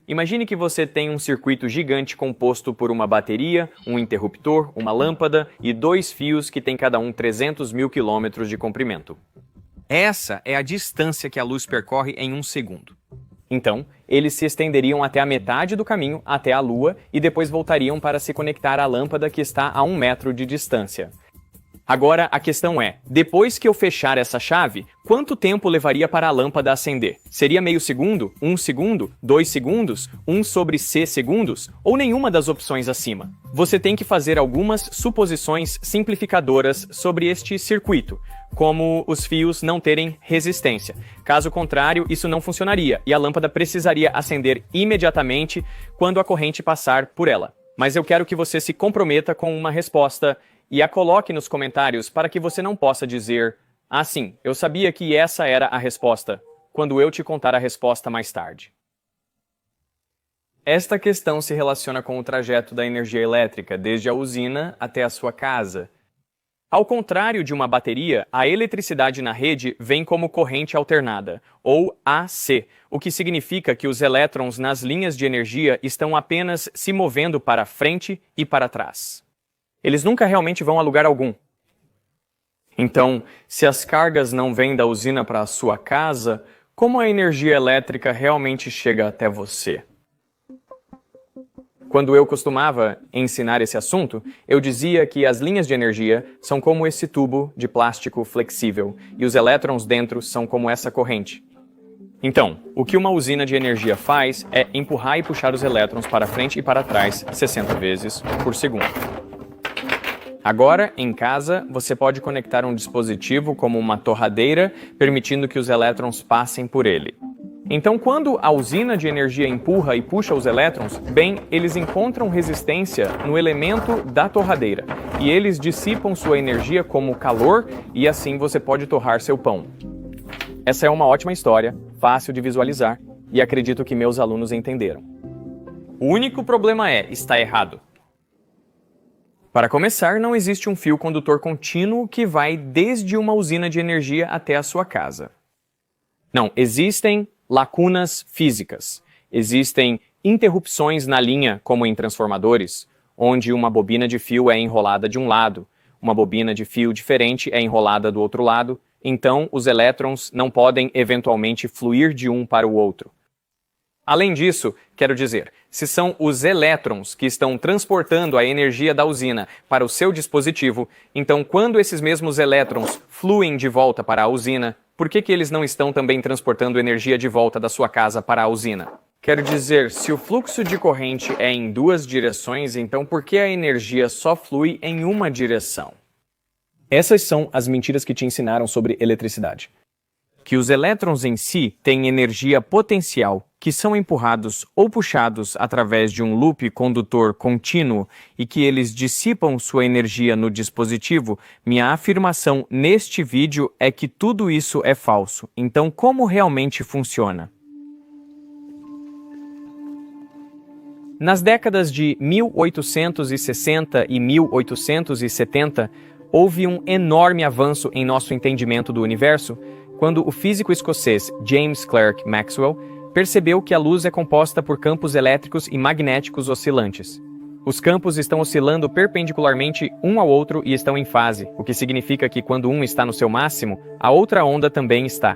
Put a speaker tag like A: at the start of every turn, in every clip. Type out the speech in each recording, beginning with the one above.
A: Imagine que você tem um circuito gigante composto por uma bateria, um interruptor, uma lâmpada e dois fios que têm cada um 300 mil quilômetros de comprimento. Essa é a distância que a luz percorre em um segundo. Então, eles se estenderiam até a metade do caminho, até a Lua, e depois voltariam para se conectar à lâmpada que está a 1 metro de distância. Agora, a questão é, depois que eu fechar essa chave, quanto tempo levaria para a lâmpada acender? Seria meio segundo? 1 segundo? 2 segundos? 1 sobre c segundos? Ou nenhuma das opções acima? Você tem que fazer algumas suposições simplificadoras sobre este circuito, como os fios não terem resistência. Caso contrário, isso não funcionaria, e a lâmpada precisaria acender imediatamente quando a corrente passar por ela. Mas eu quero que você se comprometa com uma resposta e a coloque nos comentários para que você não possa dizer "Ah, sim, eu sabia que essa era a resposta", quando eu te contar a resposta mais tarde. Esta questão se relaciona com o trajeto da energia elétrica, desde a usina até a sua casa. Ao contrário de uma bateria, a eletricidade na rede vem como corrente alternada, ou AC, o que significa que os elétrons nas linhas de energia estão apenas se movendo para frente e para trás. Eles nunca realmente vão a lugar algum. Então, se as cargas não vêm da usina para a sua casa, como a energia elétrica realmente chega até você? Quando eu costumava ensinar esse assunto, eu dizia que as linhas de energia são como esse tubo de plástico flexível e os elétrons dentro são como essa corrente. Então, o que uma usina de energia faz é empurrar e puxar os elétrons para frente e para trás 60 vezes por segundo. Agora, em casa, você pode conectar um dispositivo como uma torradeira, permitindo que os elétrons passem por ele. Então, quando a usina de energia empurra e puxa os elétrons, bem, eles encontram resistência no elemento da torradeira, e eles dissipam sua energia como calor, e assim você pode torrar seu pão. Essa é uma ótima história, fácil de visualizar, e acredito que meus alunos entenderam. O único problema está errado. Para começar, não existe um fio condutor contínuo que vai desde uma usina de energia até a sua casa. Não, existem lacunas físicas. Existem interrupções na linha, como em transformadores, onde uma bobina de fio é enrolada de um lado, uma bobina de fio diferente é enrolada do outro lado, então os elétrons não podem eventualmente fluir de um para o outro. Além disso, quero dizer, se são os elétrons que estão transportando a energia da usina para o seu dispositivo, então quando esses mesmos elétrons fluem de volta para a usina, por que eles não estão também transportando energia de volta da sua casa para a usina? Quero dizer, se o fluxo de corrente é em duas direções, então por que a energia só flui em uma direção? Essas são as mentiras que te ensinaram sobre eletricidade. Que os elétrons em si têm energia potencial, que são empurrados ou puxados através de um loop condutor contínuo e que eles dissipam sua energia no dispositivo, minha afirmação neste vídeo é que tudo isso é falso. Então, como realmente funciona? Nas décadas de 1860 e 1870, houve um enorme avanço em nosso entendimento do universo, quando o físico escocês James Clerk Maxwell percebeu que a luz é composta por campos elétricos e magnéticos oscilantes. Os campos estão oscilando perpendicularmente um ao outro e estão em fase, o que significa que quando um está no seu máximo, a outra onda também está.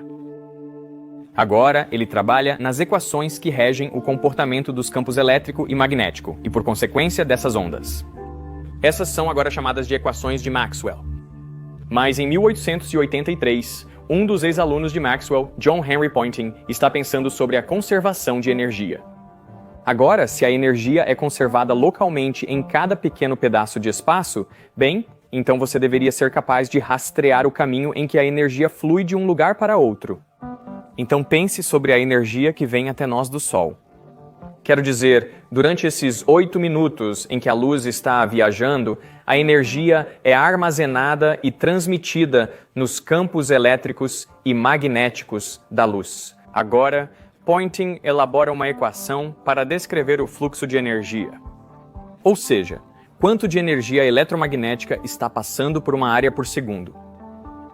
A: Agora, ele trabalha nas equações que regem o comportamento dos campos elétrico e magnético, e por consequência dessas ondas. Essas são agora chamadas de equações de Maxwell. Mas em 1883, um dos ex-alunos de Maxwell, John Henry Poynting, está pensando sobre a conservação de energia. Agora, se a energia é conservada localmente em cada pequeno pedaço de espaço, bem, então você deveria ser capaz de rastrear o caminho em que a energia flui de um lugar para outro. Então pense sobre a energia que vem até nós do Sol. Quero dizer, durante esses 8 minutos em que a luz está viajando, a energia é armazenada e transmitida nos campos elétricos e magnéticos da luz. Agora, Poynting elabora uma equação para descrever o fluxo de energia. Ou seja, quanto de energia eletromagnética está passando por uma área por segundo.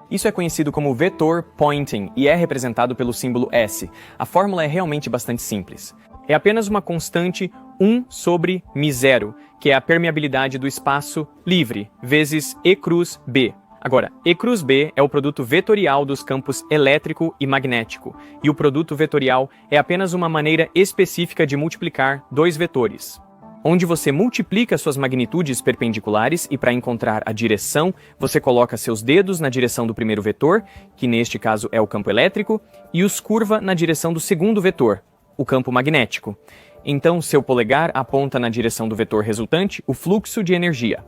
A: Isso é conhecido como vetor Poynting e é representado pelo símbolo S. A fórmula é realmente bastante simples. é apenas uma constante 1 sobre μ0, que é a permeabilidade do espaço livre, vezes E cruz B. Agora, E cruz B é o produto vetorial dos campos elétrico e magnético, e o produto vetorial é apenas uma maneira específica de multiplicar dois vetores, onde você multiplica suas magnitudes perpendiculares e para encontrar a direção, você coloca seus dedos na direção do primeiro vetor, que neste caso é o campo elétrico, e os curva na direção do segundo vetor, o campo magnético. Então, seu polegar aponta na direção do vetor resultante, o fluxo de energia.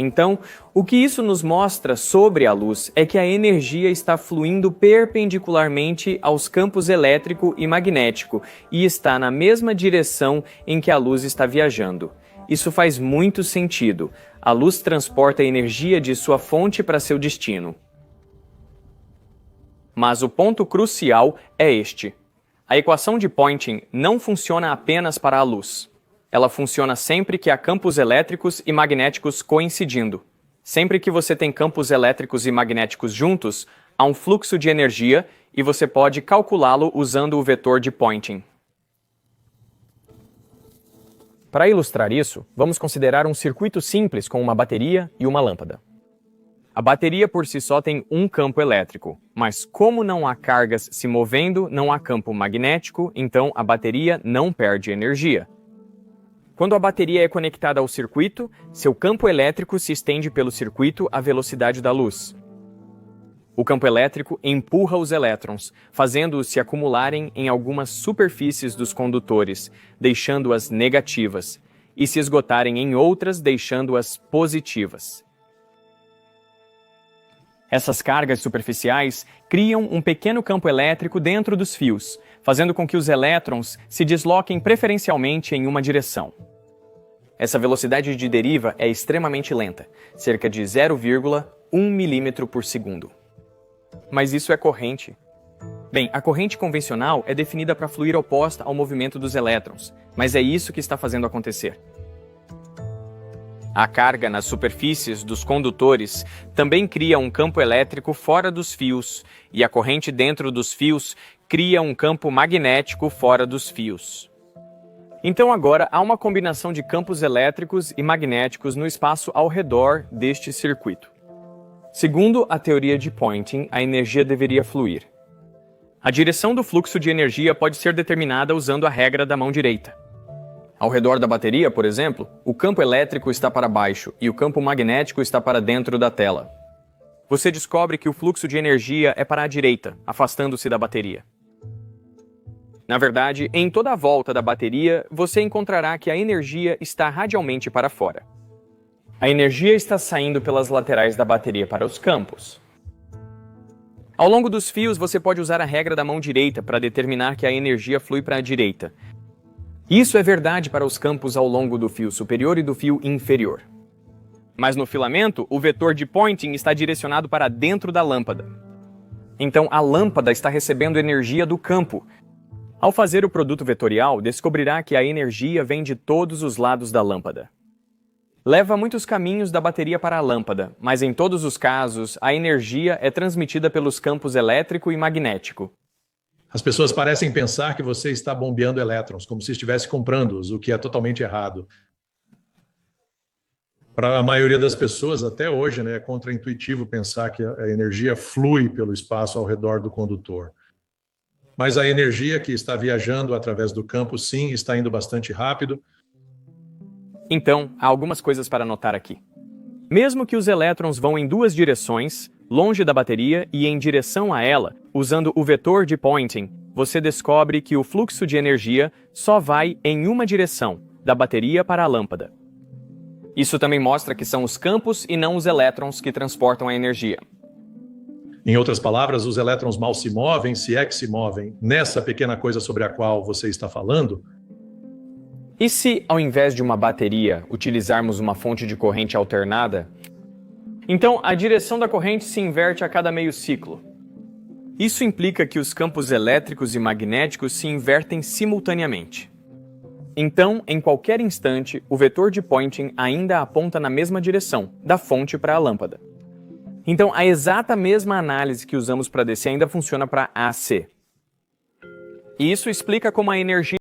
A: Então, o que isso nos mostra sobre a luz é que a energia está fluindo perpendicularmente aos campos elétrico e magnético e está na mesma direção em que a luz está viajando. Isso faz muito sentido. A luz transporta a energia de sua fonte para seu destino. Mas o ponto crucial é este. A equação de Poynting não funciona apenas para a luz. Ela funciona sempre que há campos elétricos e magnéticos coincidindo. Sempre que você tem campos elétricos e magnéticos juntos, há um fluxo de energia e você pode calculá-lo usando o vetor de Poynting. Para ilustrar isso, vamos considerar um circuito simples com uma bateria e uma lâmpada. A bateria por si só tem um campo elétrico, mas como não há cargas se movendo, não há campo magnético, então a bateria não perde energia. Quando a bateria é conectada ao circuito, seu campo elétrico se estende pelo circuito à velocidade da luz. O campo elétrico empurra os elétrons, fazendo-os se acumularem em algumas superfícies dos condutores, deixando-as negativas, e se esgotarem em outras, deixando-as positivas. Essas cargas superficiais criam um pequeno campo elétrico dentro dos fios, fazendo com que os elétrons se desloquem preferencialmente em uma direção. Essa velocidade de deriva é extremamente lenta, cerca de 0,1 milímetro por segundo. Mas isso é corrente. Bem, a corrente convencional é definida para fluir oposta ao movimento dos elétrons, mas é isso que está fazendo acontecer. A carga nas superfícies dos condutores também cria um campo elétrico fora dos fios, e a corrente dentro dos fios cria um campo magnético fora dos fios. Então agora há uma combinação de campos elétricos e magnéticos no espaço ao redor deste circuito. Segundo a teoria de Poynting, a energia deveria fluir. A direção do fluxo de energia pode ser determinada usando a regra da mão direita. Ao redor da bateria, por exemplo, o campo elétrico está para baixo e o campo magnético está para dentro da tela. Você descobre que o fluxo de energia é para a direita, afastando-se da bateria. Na verdade, em toda a volta da bateria, você encontrará que a energia está radialmente para fora. A energia está saindo pelas laterais da bateria para os campos. Ao longo dos fios, você pode usar a regra da mão direita para determinar que a energia flui para a direita. Isso é verdade para os campos ao longo do fio superior e do fio inferior. Mas no filamento, o vetor de Poynting está direcionado para dentro da lâmpada. Então, a lâmpada está recebendo energia do campo. Ao fazer o produto vetorial, descobrirá que a energia vem de todos os lados da lâmpada. Leva muitos caminhos da bateria para a lâmpada, mas em todos os casos, a energia é transmitida pelos campos elétrico e magnético.
B: As pessoas parecem pensar que você está bombeando elétrons, como se estivesse comprando-os, o que é totalmente errado. Para a maioria das pessoas, até hoje, é contraintuitivo pensar que a energia flui pelo espaço ao redor do condutor. Mas a energia que está viajando através do campo, sim, está indo bastante rápido.
A: Então, há algumas coisas para notar aqui. Mesmo que os elétrons vão em duas direções, longe da bateria e em direção a ela, usando o vetor de Poynting, você descobre que o fluxo de energia só vai em uma direção, da bateria para a lâmpada. Isso também mostra que são os campos e não os elétrons que transportam a energia.
B: Em outras palavras, os elétrons mal se movem, se é que se movem, nessa pequena coisa sobre a qual você está falando.
A: E se, ao invés de uma bateria, utilizarmos uma fonte de corrente alternada? Então, a direção da corrente se inverte a cada meio ciclo. Isso implica que os campos elétricos e magnéticos se invertem simultaneamente. Então, em qualquer instante, o vetor de Poynting ainda aponta na mesma direção, da fonte para a lâmpada. Então, a exata mesma análise que usamos para DC ainda funciona para AC. E isso explica como a energia